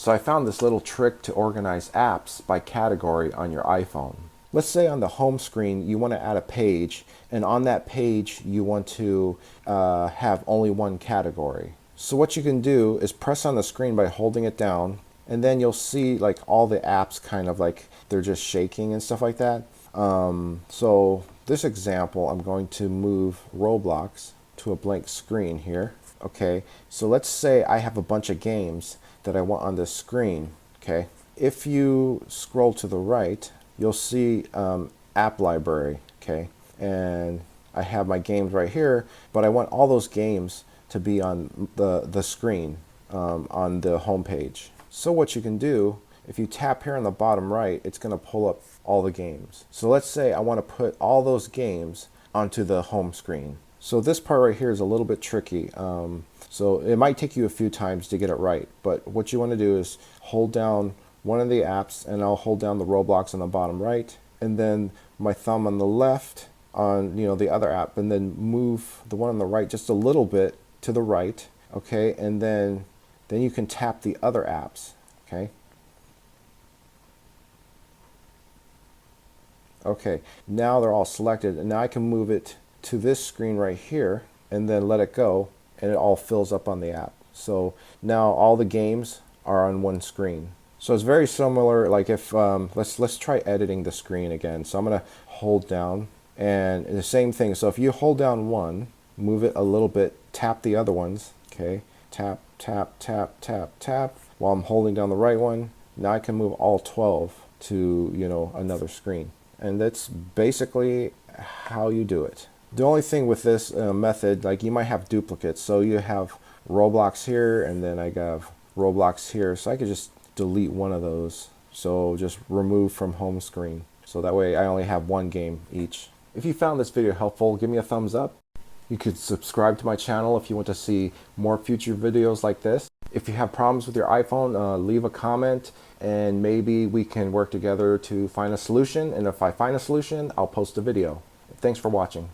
So I found this little trick to organize apps by category on your iPhone. Let's say on the home screen you want to add a page, and on that page you want to have only one category. So what you can do is press on the screen by holding it down, and then you'll see like all the apps kind of like they're just shaking and stuff like that. So this example, I'm going to move Roblox to a blank screen here. Okay, so let's say I have a bunch of games that I want on this screen. Okay, if you scroll to the right, you'll see app library. Okay, and I have my games right here, but I want all those games to be on the screen on the home page. So what you can do, if you tap here on the bottom right, it's going to pull up all the games. So let's say I want to put all those games onto the home screen. So this part right here is a little bit tricky. So it might take you a few times to get it right, but what you want to do is hold down one of the apps, and I'll hold down the Roblox on the bottom right, and then my thumb on the left on the other app, and then move the one on the right just a little bit to the right. Okay, and then you can tap the other apps. Okay. Okay, now they're all selected, and now I can move it to this screen right here and then let it go, and it all fills up on the app. So now all the games are on one screen. So it's very similar, like if let's try editing the screen again. So I'm going to hold down, and the same thing. So if you hold down one, move it a little bit, tap the other ones. Okay, tap, tap, tap, tap, tap, while I'm holding down the right one. Now I can move all 12 to another screen. And that's basically how you do it. The only thing with this method, like you might have duplicates. So you have Roblox here, and then I have Roblox here. So I could just delete one of those. So just remove from home screen. So that way I only have one game each. If you found this video helpful, give me a thumbs up. You could subscribe to my channel if you want to see more future videos like this. If you have problems with your iPhone, leave a comment, and maybe we can work together to find a solution. And if I find a solution, I'll post a video. Thanks for watching.